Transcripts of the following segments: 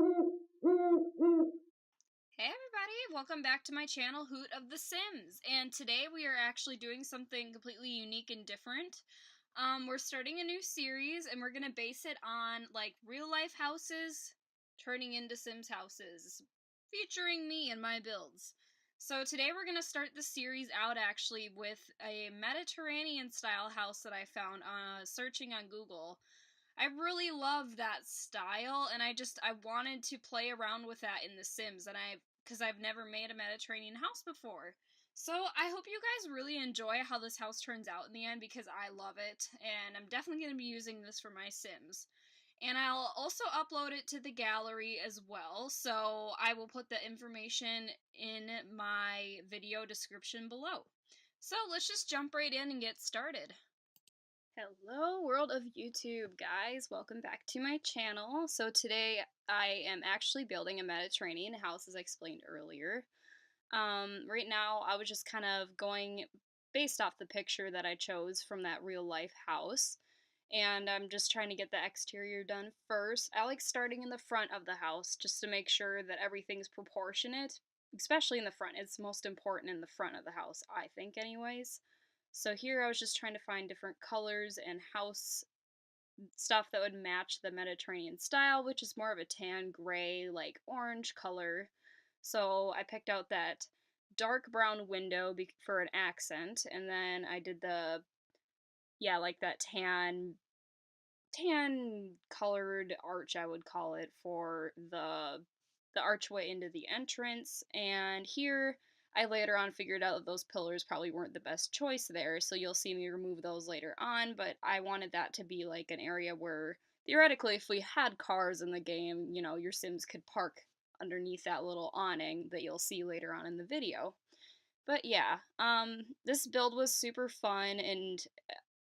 Hey everybody, welcome back to my channel, Hoot of the Sims, and today we are actually doing something completely unique and different. We're starting a new series, and we're going to base it on, like, real-life houses turning into Sims houses, featuring me and my builds. So today we're going to start the series out, actually, with a Mediterranean-style house that I found searching on Google. I really love that style, and I wanted to play around with that in The Sims, and because I've never made a Mediterranean house before. So I hope you guys really enjoy how this house turns out in the end, because I love it, and I'm definitely going to be using this for my Sims. And I'll also upload it to the gallery as well, so I will put the information in my video description below. So let's just jump right in and get started. Hello, world of YouTube, guys. Welcome back to my channel. So today I am actually building a Mediterranean house, as I explained earlier. Right now I was just kind of going based off the picture that I chose from that real life house. And I'm just trying to get the exterior done first. I like starting in the front of the house just to make sure that everything's proportionate, especially in the front. It's most important in the front of the house, I think anyways. So here I was just trying to find different colors and house stuff that would match the Mediterranean style, which is more of a tan gray, like orange color. So I picked out that dark brown window for an accent, and then I did like that tan colored arch, I would call it, for the archway into the entrance. And here I later on figured out that those pillars probably weren't the best choice there, so you'll see me remove those later on, but I wanted that to be like an area where theoretically if we had cars in the game, you know, your Sims could park underneath that little awning that you'll see later on in the video. But yeah, this build was super fun and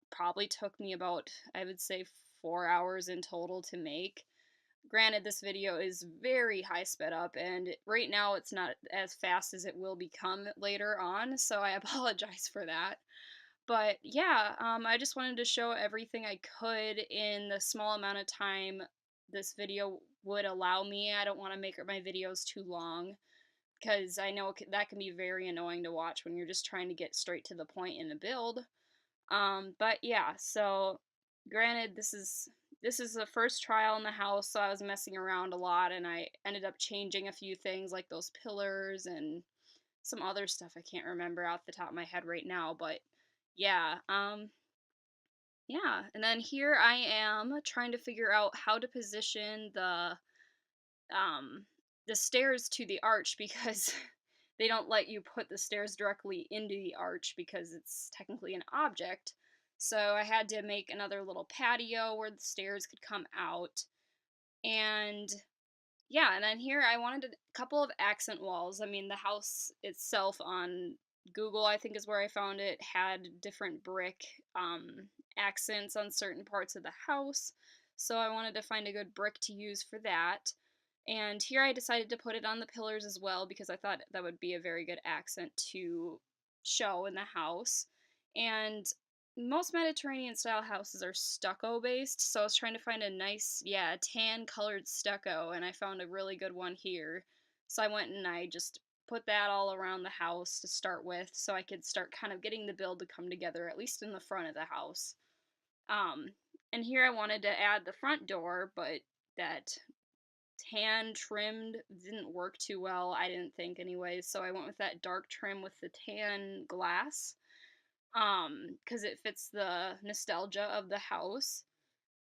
probably took me about, I would say, 4 hours in total to make. Granted, this video is very high sped up, and right now it's not as fast as it will become later on, so I apologize for that. But yeah, I just wanted to show everything I could in the small amount of time this video would allow me. I don't want to make my videos too long, because I know that can be very annoying to watch when you're just trying to get straight to the point in a build. But yeah, so granted, this is the first trial in the house, so I was messing around a lot, and I ended up changing a few things like those pillars and some other stuff I can't remember off the top of my head right now. But yeah, yeah. And then here I am trying to figure out how to position um the stairs to the arch, because they don't let you put the stairs directly into the arch because it's technically an object. So I had to make another little patio where the stairs could come out. And yeah, and then here I wanted a couple of accent walls. I mean, the house itself on Google, I think is where I found it, had different brick accents on certain parts of the house. So I wanted to find a good brick to use for that. And here I decided to put it on the pillars as well, because I thought that would be a very good accent to show in the house. And most Mediterranean style houses are stucco based, so I was trying to find a nice, yeah, tan colored stucco, and I found a really good one here. So I went and I just put that all around the house to start with, so I could start kind of getting the build to come together, at least in the front of the house. Um, and here I wanted to add the front door, but that tan trimmed didn't work too well, I didn't think anyways, so I went with that dark trim with the tan glass, because it fits the nostalgia of the house.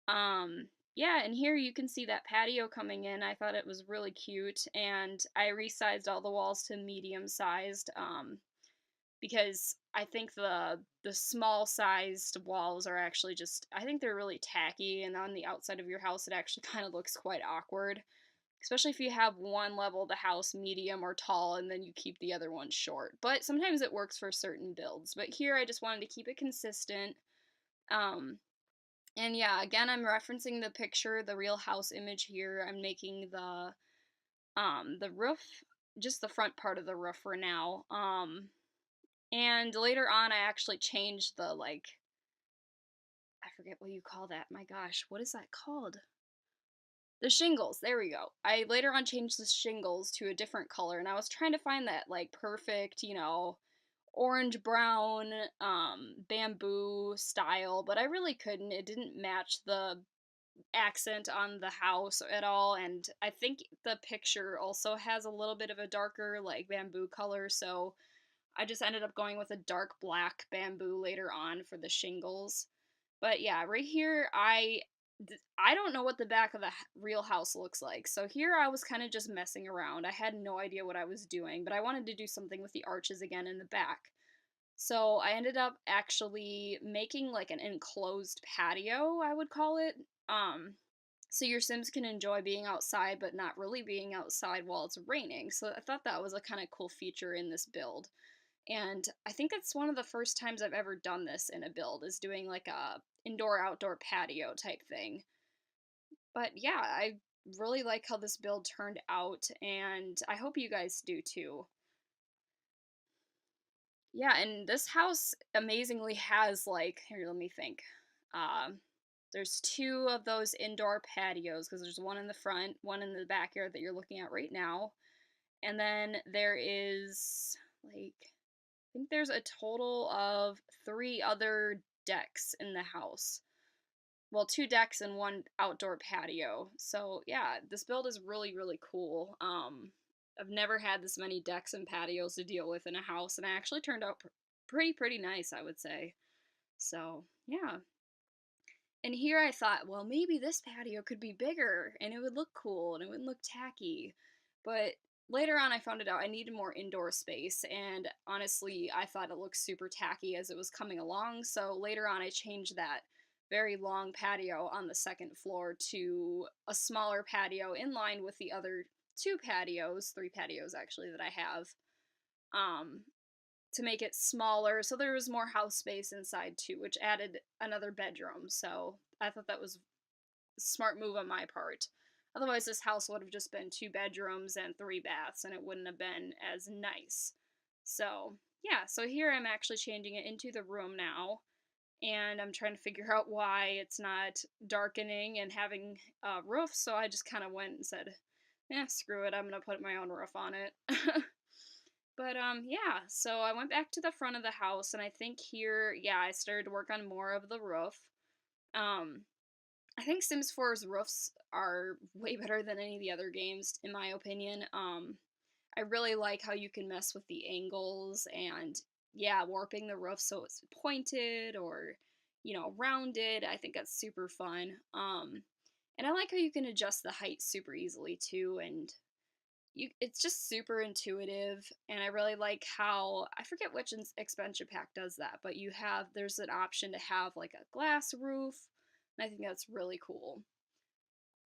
Yeah, and here you can see that patio coming in. I thought it was really cute, and I resized all the walls to medium sized, because I think the small sized walls are actually just, I think they're really tacky, and on the outside of your house it actually kind of looks quite awkward, especially if you have one level of the house medium or tall and then you keep the other one short. But sometimes it works for certain builds. But here I just wanted to keep it consistent. Um, and yeah, again, I'm referencing the picture, the real house image here. I'm making the roof, just the front part of the roof for now. And later on, I actually changed the, like, I forget what you call that. My gosh, what is that called? The shingles, there we go. I later on changed the shingles to a different color, and I was trying to find that, like, perfect, orange brown, bamboo style, but I really couldn't. It didn't match the accent on the house at all, and I think the picture also has a little bit of a darker, like, bamboo color, so I just ended up going with a dark black bamboo later on for the shingles. But yeah, right here, I don't know what the back of the real house looks like. So here I was kind of just messing around. I had no idea what I was doing, but I wanted to do something with the arches again in the back. So I ended up actually making like an enclosed patio, I would call it. Um, so your Sims can enjoy being outside, but not really being outside while it's raining. So I thought that was a kind of cool feature in this build. And I think it's one of the first times I've ever done this in a build, is doing like a indoor outdoor patio type thing. But yeah, I really like how this build turned out, and I hope you guys do too. Yeah, and this house amazingly has, like, here, let me think. Um, there's two of those indoor patios because there's one in the front, one in the backyard that you're looking at right now, and then there is like, I think there's a total of three other decks in the house. Well, two decks and one outdoor patio. So yeah, this build is really, really cool. I've never had this many decks and patios to deal with in a house, and it actually turned out pretty nice, I would say. So yeah. And here I thought, well, maybe this patio could be bigger and it would look cool and it wouldn't look tacky. But later on, I found it out I needed more indoor space, and honestly, I thought it looked super tacky as it was coming along. So later on, I changed that very long patio on the second floor to a smaller patio in line with the other two patios, three patios actually, that I have. Um, to make it smaller so there was more house space inside too, which added another bedroom. So I thought that was a smart move on my part. Otherwise, this house would have just been two bedrooms and three baths, and it wouldn't have been as nice. So, yeah, so here I'm actually changing it into the room now, and I'm trying to figure out why it's not darkening and having a roof, so I just kind of went and said, screw it, I'm gonna put my own roof on it. But yeah, so I went back to the front of the house, and I think here, yeah, I started to work on more of the roof. Um I think Sims 4's roofs are way better than any of the other games in my opinion. I really like how you can mess with the angles and, yeah, warping the roof so it's pointed or, rounded. I think that's super fun. And I like how you can adjust the height super easily too, and it's just super intuitive. And I really like how, I forget which expansion pack does that, but there's an option to have like a glass roof, and I think that's really cool.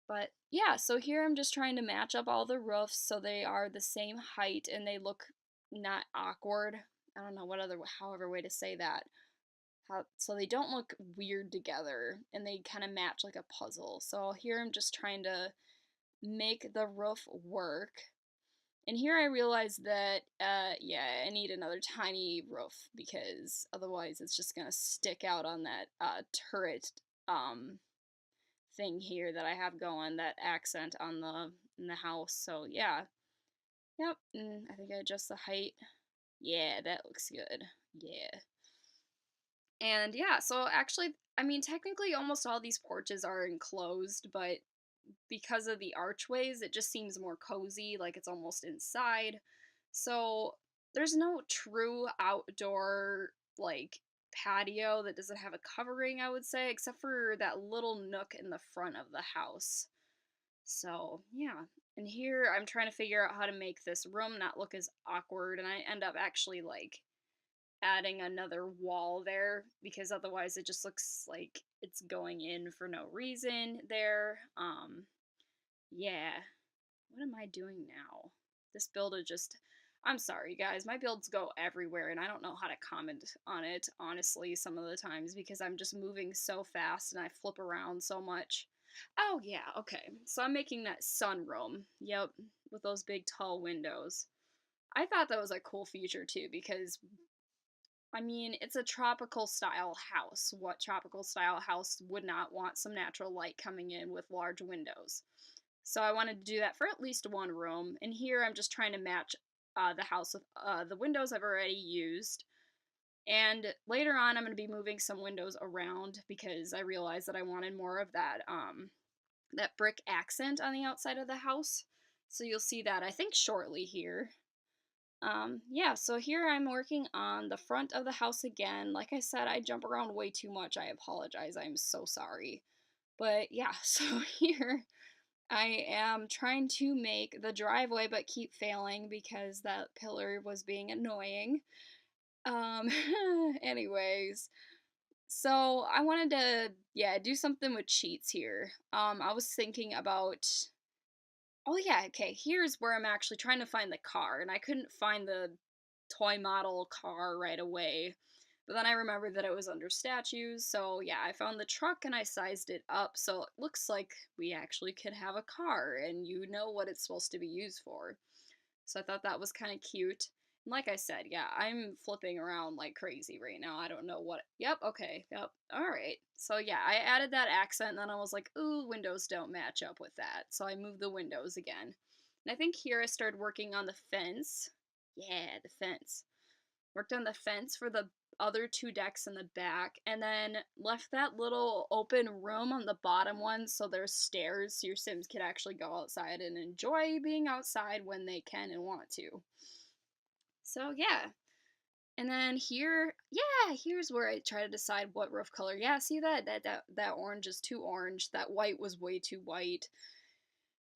But yeah, so here I'm just trying to match up all the roofs so they are the same height and they look not awkward. I don't know what other, however way to say that. So they don't look weird together and they kind of match like a puzzle. So here I'm just trying to make the roof work. And here I realized that, yeah, I need another tiny roof because otherwise it's just gonna stick out on that turret um, thing here that I have going, that accent on in the house. So yeah, yep. And I think I adjust the height. Yeah, that looks good. Yeah. And yeah, so actually, I mean, technically, almost all these porches are enclosed, but because of the archways, it just seems more cozy, like it's almost inside. So there's no true outdoor, like, patio that doesn't have a covering, I would say, except for that little nook in the front of the house. So, yeah. And here I'm trying to figure out how to make this room not look as awkward, and I end up actually, like, adding another wall there because otherwise it just looks like it's going in for no reason there. Yeah. What am I doing now? This build is just, I'm sorry guys, my builds go everywhere and I don't know how to comment on it honestly some of the times because I'm just moving so fast and I flip around so much. Oh yeah, okay. So I'm making that sunroom. Yep, with those big tall windows. I thought that was a cool feature too because I mean, it's a tropical style house. What tropical style house would not want some natural light coming in with large windows? So I wanted to do that for at least one room. And here I'm just trying to match the house with the windows I've already used. And later on, I'm going to be moving some windows around because I realized that I wanted more of that brick accent on the outside of the house. So you'll see that I think shortly here. Yeah, so here I'm working on the front of the house again. Like I said, I jump around way too much. I apologize. I'm so sorry. But yeah, so here I am trying to make the driveway but keep failing because that pillar was being annoying. Um, anyways, so I wanted to, yeah, do something with cheats here. I was thinking about, oh yeah, okay, here's where I'm actually trying to find the car, and I couldn't find the toy model car right away. But then I remembered that it was under statues, so yeah, I found the truck and I sized it up so it looks like we actually could have a car and you know what it's supposed to be used for. So I thought that was kind of cute. And like I said, yeah, I'm flipping around like crazy right now. I don't know what. Yep, okay, yep, alright. So yeah, I added that accent and then I was like, ooh, windows don't match up with that. So I moved the windows again. And I think here I started working on the fence. Yeah, the fence. Worked on the fence for the other two decks in the back, and then left that little open room on the bottom one so there's stairs so your Sims can actually go outside and enjoy being outside when they can and want to. So yeah. And then here, yeah, here's where I try to decide what roof color. Yeah, see that orange is too orange. That white was way too white.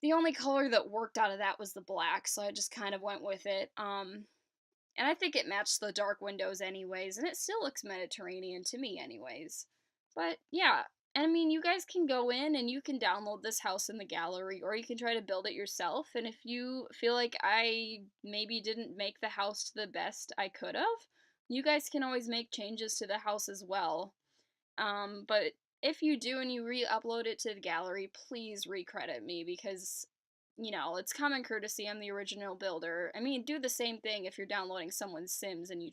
The only color that worked out of that was the black, so I just kind of went with it. And I think it matched the dark windows anyways, and it still looks Mediterranean to me anyways. But yeah, and I mean, you guys can go in and you can download this house in the gallery, or you can try to build it yourself. And if you feel like I maybe didn't make the house to the best I could have, you guys can always make changes to the house as well. But if you do and you re-upload it to the gallery, please recredit me because, you know, it's common courtesy. I'm the original builder. I mean, do the same thing if you're downloading someone's Sims and you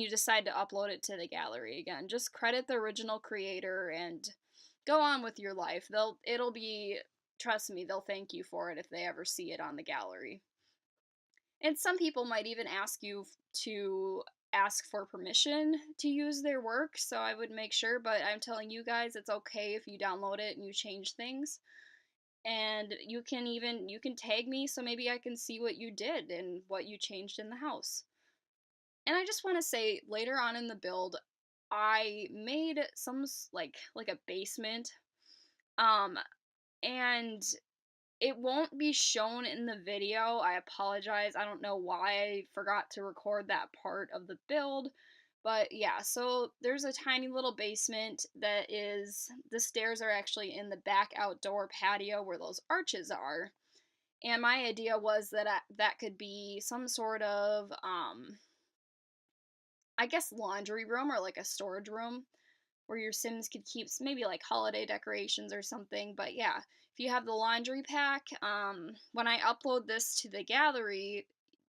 decide to upload it to the gallery again. Just credit the original creator and go on with your life. It'll be, trust me, they'll thank you for it if they ever see it on the gallery. And some people might even ask you to ask for permission to use their work, so I would make sure, but I'm telling you guys it's okay if you download it and you change things. And you can tag me so maybe I can see what you did and what you changed in the house. And I just want to say later on in the build I made some like a basement um and it won't be shown in the video. I apologize. I don't know why I forgot to record that part of the build. But yeah, so there's a tiny little basement the stairs are actually in the back outdoor patio where those arches are. And my idea was that that could be some sort of, I guess, laundry room or like a storage room where your Sims could keep maybe like holiday decorations or something. But yeah, if you have the laundry pack, when I upload this to the gallery,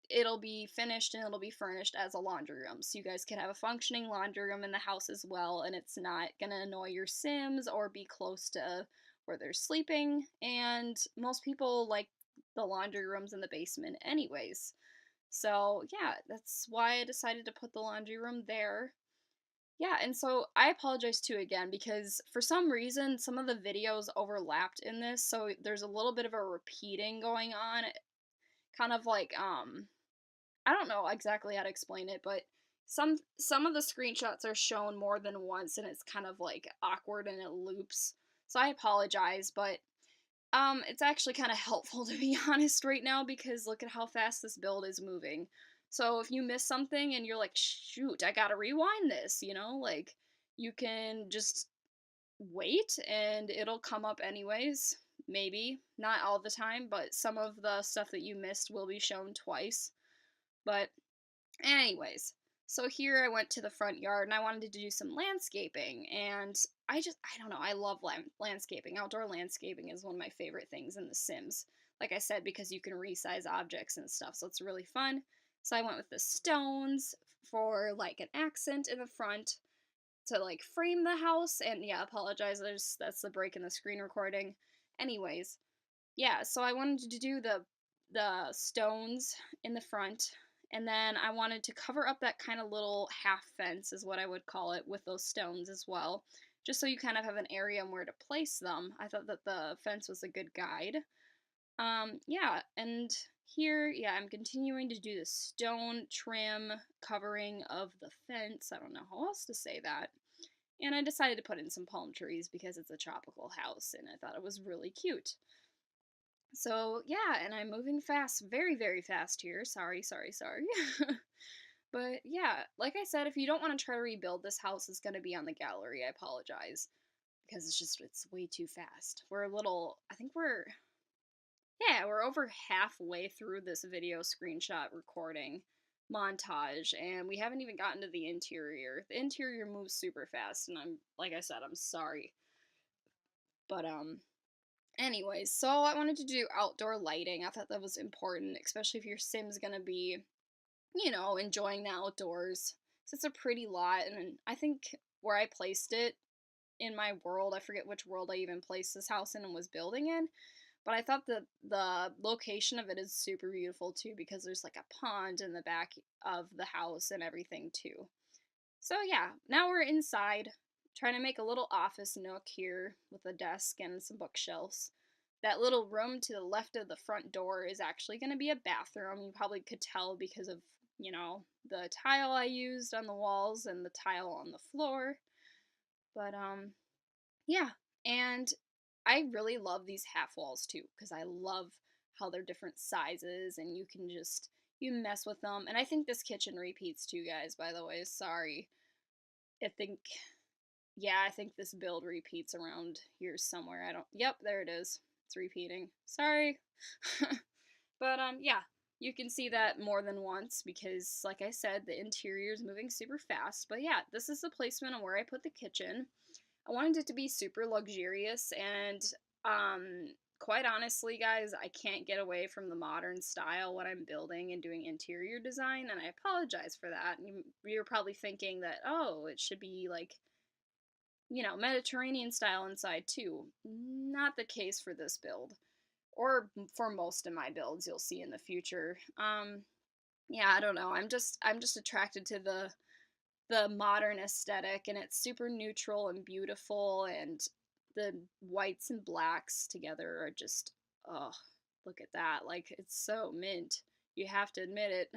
it'll be finished and it'll be furnished as a laundry room. So you guys can have a functioning laundry room in the house as well, and it's not gonna annoy your Sims or be close to where they're sleeping. And most people like the laundry rooms in the basement, anyways. So yeah, that's why I decided to put the laundry room there. Yeah, and so I apologize too again because for some reason some of the videos overlapped in this, so there's a little bit of a repeating going on. Kind of like I don't know exactly how to explain it, but some of the screenshots are shown more than once and it's kind of like awkward and it loops. So I apologize, but it's actually kind of helpful to be honest right now because look at how fast this build is moving. So if you miss something and you're like, shoot, I gotta rewind this, you know, like you can just wait and it'll come up anyways. Maybe. Not all the time, but some of the stuff that you missed will be shown twice. But anyways, so here I went to the front yard and I wanted to do some landscaping. And I don't know, I love landscaping. Outdoor landscaping is one of my favorite things in The Sims. Like I said, because you can resize objects and stuff, so it's really fun. So I went with the stones, for like an accent in the front to like frame the house. And yeah, apologize, that's the break in the screen recording. Anyways, yeah, so I wanted to do the stones in the front, and then I wanted to cover up that kind of little half fence is what I would call it, with those stones as well, just so you kind of have an area where to place them. I thought that the fence was a good guide. Yeah, and here, yeah, I'm continuing to do the stone trim covering of the fence. I don't know how else to say that. And I decided to put in some palm trees because it's a tropical house and I thought it was really cute. So, yeah, and I'm moving fast, very, very fast here. Sorry, sorry, sorry. But yeah, like I said, if you don't want to try to rebuild this house, it's going to be on the gallery. I apologize because it's way too fast. We're a little, I think yeah, we're over halfway through this video screenshot recording montage, and we haven't even gotten to the interior. The interior moves super fast, and like I said, I'm sorry. But, anyways, so I wanted to do outdoor lighting. I thought that was important, especially if your sim's gonna be, enjoying the outdoors. So it's a pretty lot, and I think where I placed it in my world, I forget which world I even placed this house in and was building in, but I thought the location of it is super beautiful too because there's like a pond in the back of the house and everything too. So yeah, now we're inside, trying to make a little office nook here with a desk and some bookshelves. That little room to the left of the front door is actually going to be a bathroom. You probably could tell because of, the tile I used on the walls and the tile on the floor. But yeah, and I really love these half walls too because I love how they're different sizes and you mess with them. And I think this kitchen repeats too, guys, by the way. Sorry. I think I think this build repeats around here somewhere. Yep, there it is. It's repeating. Sorry. But yeah, you can see that more than once because like I said, the interior is moving super fast. But yeah, this is the placement of where I put the kitchen. I wanted it to be super luxurious, and quite honestly, guys, I can't get away from the modern style when I'm building and doing interior design, and I apologize for that. You're probably thinking that, oh, it should be like, Mediterranean style inside too. Not the case for this build, or for most of my builds you'll see in the future. Yeah, I don't know. I'm just attracted to the modern aesthetic, and it's super neutral and beautiful, and the whites and blacks together are just, oh, look at that. Like, it's so mint. You have to admit it.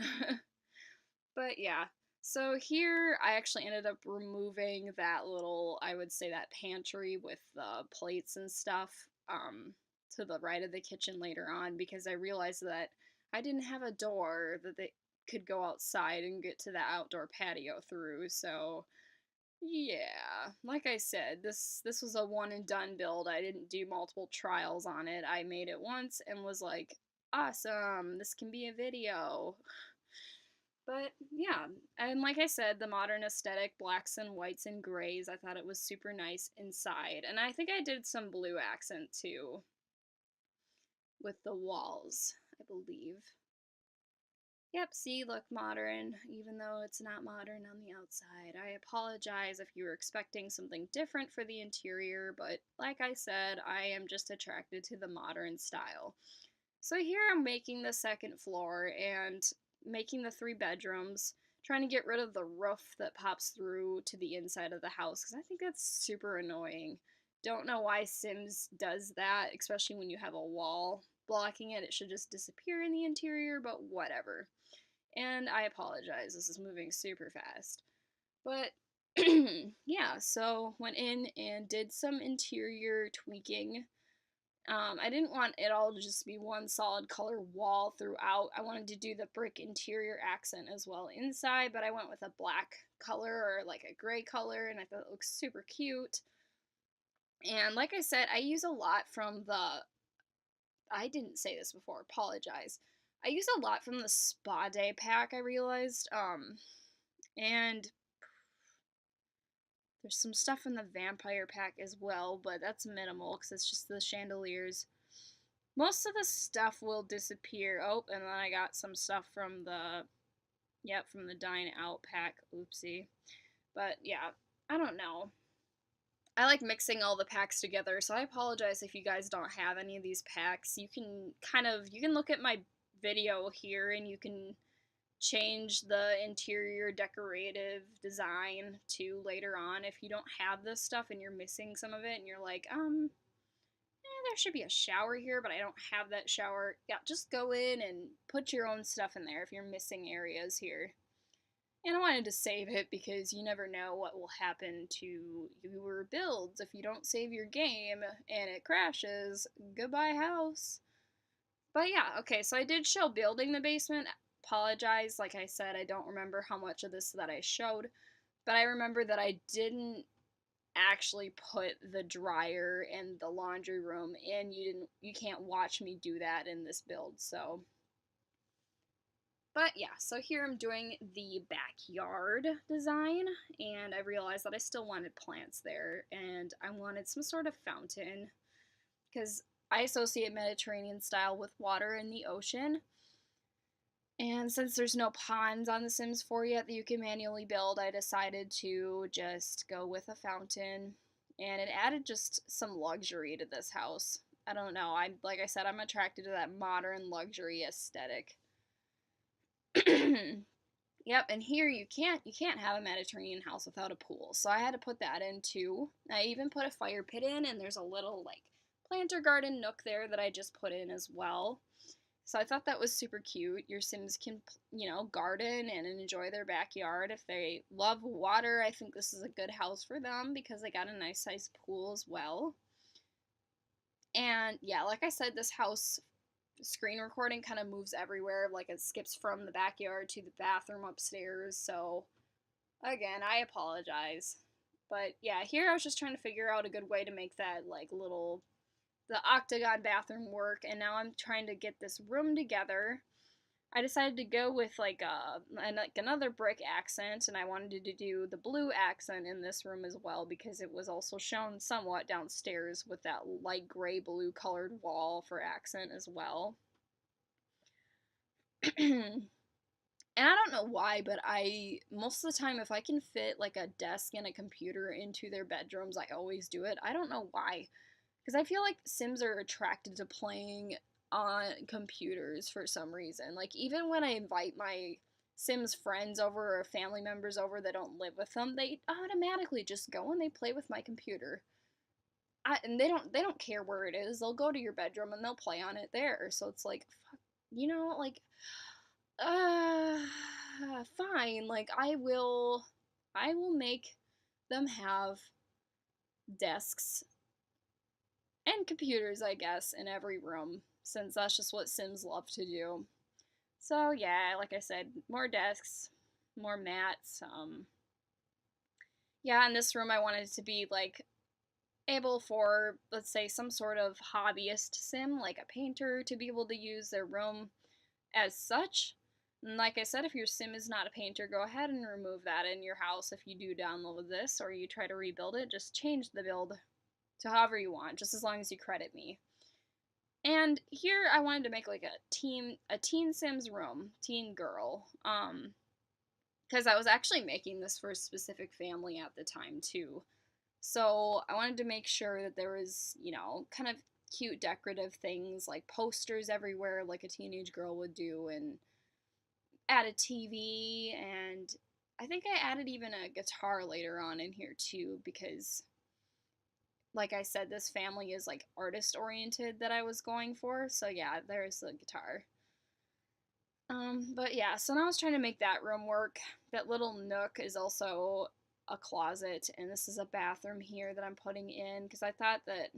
But yeah, so here I actually ended up removing that little, I would say, that pantry with the plates and stuff, to the right of the kitchen later on because I realized that I didn't have a door that they could go outside and get to the outdoor patio through. So yeah, like I said, this was a one and done build. I didn't do multiple trials on it. I made it once and was like, awesome, this can be a video. But yeah, and like I said, the modern aesthetic, blacks and whites and grays, I thought it was super nice inside. And I think I did some blue accent too with the walls, I believe. Yep, see, look modern, even though it's not modern on the outside. I apologize if you were expecting something different for the interior, but like I said, I am just attracted to the modern style. So here I'm making the second floor and making the 3 bedrooms, trying to get rid of the roof that pops through to the inside of the house because I think that's super annoying. Don't know why Sims does that, especially when you have a wall blocking it. It should just disappear in the interior, but whatever. And I apologize, this is moving super fast. But yeah, so went in and did some interior tweaking. I didn't want it all to just be one solid color wall throughout. I wanted to do the brick interior accent as well inside, but I went with a black color or like a gray color, and I thought it looked super cute. And like I said, I use a lot from I didn't say this before, apologize. I use a lot from the Spa Day pack, I realized. And there's some stuff in the Vampire pack as well, but that's minimal because it's just the chandeliers. Most of the stuff will disappear. Oh, and then I got some stuff from the Yep, from the Dine Out pack. Oopsie. But yeah, I don't know. I like mixing all the packs together, so I apologize if you guys don't have any of these packs. You can look at my video here and you can change the interior decorative design to later on if you don't have this stuff and you're missing some of it and you're like, there should be a shower here, but I don't have that shower. Yeah, just go in and put your own stuff in there if you're missing areas here. And I wanted to save it because you never know what will happen to your builds if you don't save your game and it crashes. Goodbye, house. But yeah, okay, so I did show building the basement. Apologize, like I said, I don't remember how much of this that I showed, but I remember that I didn't actually put the dryer and the laundry room in. You can't watch me do that in this build, so but yeah, so here I'm doing the backyard design, and I realized that I still wanted plants there, and I wanted some sort of fountain, because I associate Mediterranean style with water in the ocean, and since there's no ponds on The Sims 4 yet that you can manually build, I decided to just go with a fountain, and it added just some luxury to this house. I don't know, like I said, I'm attracted to that modern luxury aesthetic. Yep, and here you can't have a Mediterranean house without a pool. So I had to put that in too. I even put a fire pit in, and there's a little like planter garden nook there that I just put in as well. So I thought that was super cute. Your Sims can, garden and enjoy their backyard. If they love water, I think this is a good house for them because they got a nice size pool as well. And yeah, like I said, this house screen recording kind of moves everywhere. Like it skips from the backyard to the bathroom upstairs. So again, I apologize. But yeah, here I was just trying to figure out a good way to make that like the octagon bathroom work, and now I'm trying to get this room together. I decided to go with like another brick accent, and I wanted to do the blue accent in this room as well because it was also shown somewhat downstairs with that light gray blue colored wall for accent as well. And I don't know why, but I most of the time if I can fit like a desk and a computer into their bedrooms, I always do it. I don't know why, because I feel like Sims are attracted to playing on computers for some reason. Like even when I invite my Sims friends over or family members over that don't live with them, they automatically just go and they play with my computer. And they don't care where it is. They'll go to your bedroom and they'll play on it there. So it's like, fuck, like uh fine. Like I will make them have desks and computers, I guess, in every room, since that's just what Sims love to do. So yeah, like I said, more desks, more mats. Yeah, in this room I wanted it to be like able for, let's say, some sort of hobbyist sim, like a painter, to be able to use their room as such. And like I said, if your sim is not a painter, go ahead and remove that in your house if you do download this or you try to rebuild it. Just change the build to however you want, just as long as you credit me. And here I wanted to make like a teen Sims room, teen girl, because I was actually making this for a specific family at the time too. So I wanted to make sure that there was, kind of cute decorative things like posters everywhere, like a teenage girl would do, and add a TV, and I think I added even a guitar later on in here too, because like I said, this family is like artist oriented that I was going for. So yeah, there's the guitar. But yeah, so now I was trying to make that room work. That little nook is also a closet, and this is a bathroom here that I'm putting in because I thought that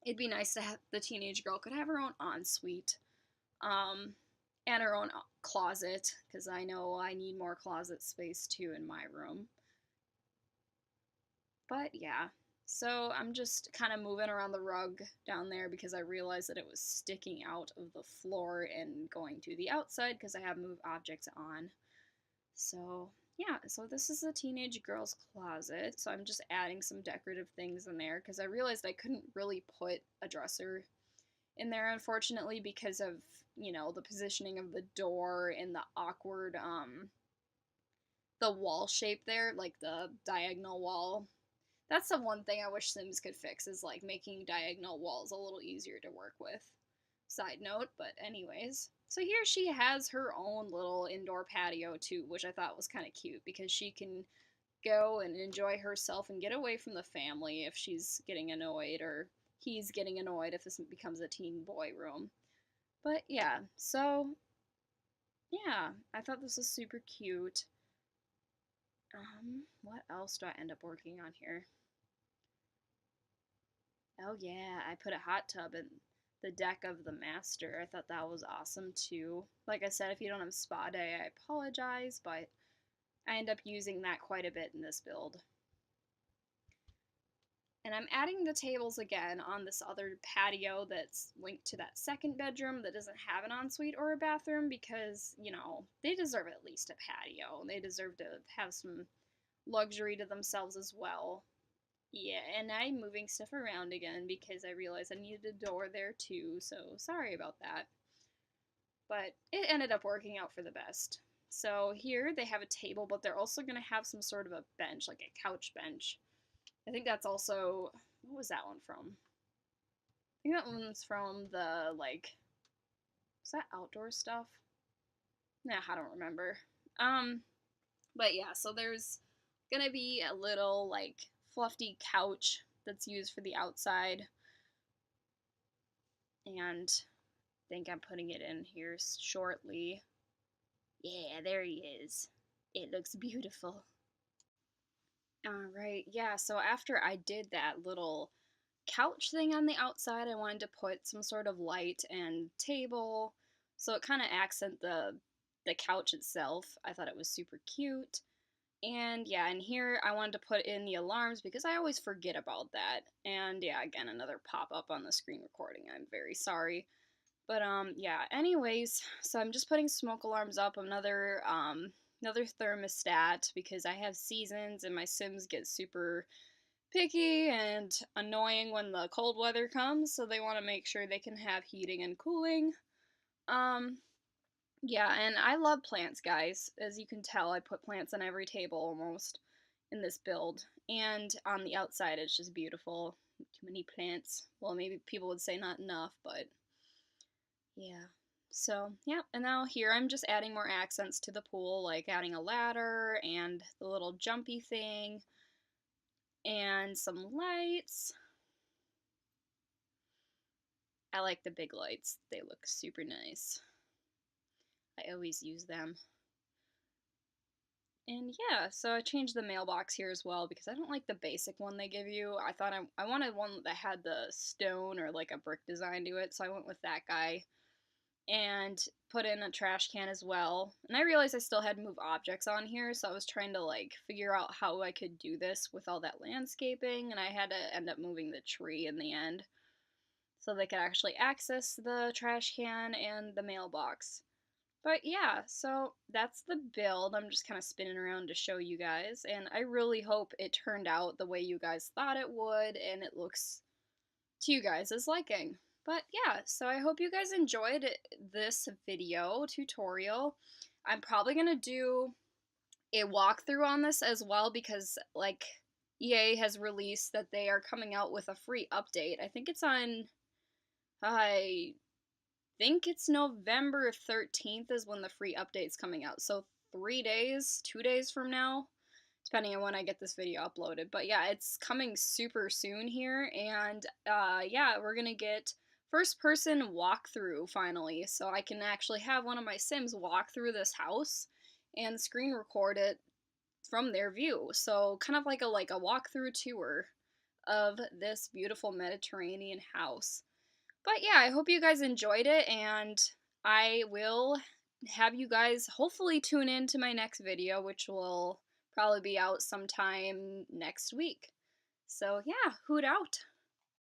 it'd be nice to have the teenage girl could have her own ensuite, and her own closet because I know I need more closet space too in my room. But yeah, so I'm just kind of moving around the rug down there because I realized that it was sticking out of the floor and going to the outside because I have moved objects on. So yeah, so this is a teenage girl's closet. So I'm just adding some decorative things in there because I realized I couldn't really put a dresser in there, unfortunately, because of, the positioning of the door and the awkward the wall shape there, like the diagonal wall. That's the one thing I wish Sims could fix, is like making diagonal walls a little easier to work with. Side note, but anyways. So here she has her own little indoor patio too, which I thought was kind of cute because she can go and enjoy herself and get away from the family if she's getting annoyed, or he's getting annoyed if this becomes a teen boy room. But yeah, so yeah, I thought this was super cute. What else do I end up working on here? Oh yeah, I put a hot tub in the deck of the master. I thought that was awesome too. Like I said, if you don't have spa day, I apologize, but I end up using that quite a bit in this build. And I'm adding the tables again on this other patio that's linked to that second bedroom that doesn't have an ensuite or a bathroom because, you know, they deserve at least a patio. They deserve to have some luxury to themselves as well. Yeah, and I'm moving stuff around again because I realized I needed a door there too, so sorry about that. But it ended up working out for the best. So here they have a table, but they're also going to have some sort of a bench, like a couch bench. I think that's also, what was that one from? I think that one's from the, like, was that outdoor stuff? Nah, I don't remember. Um, but yeah, so there's gonna be a little, like, fluffy couch that's used for the outside. And I think I'm putting it in here shortly. Yeah, there he is. It looks beautiful. Alright, yeah, so after I did that little couch thing on the outside, I wanted to put some sort of light and table, so it kind of accent the couch itself. I thought it was super cute. And yeah, and here I wanted to put in the alarms because I always forget about that. And yeah, again, another pop-up on the screen recording. I'm very sorry. But yeah, anyways, so I'm just putting smoke alarms up, another thermostat because I have seasons and my Sims get super picky and annoying when the cold weather comes, so they want to make sure they can have heating and cooling. Um, yeah, and I love plants, guys. As you can tell, I put plants on every table almost in this build. And on the outside, it's just beautiful. Too many plants. Well, maybe people would say not enough, but yeah. So, yeah, and now here I'm just adding more accents to the pool, like adding a ladder and the little jumpy thing and some lights. I like the big lights. They look super nice. I always use them. And yeah, so I changed the mailbox here as well because I don't like the basic one they give you. I thought I wanted one that had the stone or like a brick design to it, so I went with that guy. And put in a trash can as well. And I realized I still had move objects on here, so I was trying to like figure out how I could do this with all that landscaping, and I had to end up moving the tree in the end so they could actually access the trash can and the mailbox. But yeah, so that's the build. I'm just kind of spinning around to show you guys, and I really hope it turned out the way you guys thought it would, and it looks to you guys' liking. But yeah, so I hope you guys enjoyed this video tutorial. I'm probably going to do a walkthrough on this as well because, like, EA has released that they are coming out with a free update. I think it's on, I think it's November 13th is when the free update's coming out. So 3 days, 2 days from now, depending on when I get this video uploaded. But yeah, it's coming super soon here, and yeah, we're gonna get first person walkthrough finally, so I can actually have one of my Sims walk through this house and screen record it from their view. So kind of like a walkthrough tour of this beautiful Mediterranean house. But yeah, I hope you guys enjoyed it, and I will have you guys hopefully tune in to my next video, which will probably be out sometime next week. So yeah, hoot out.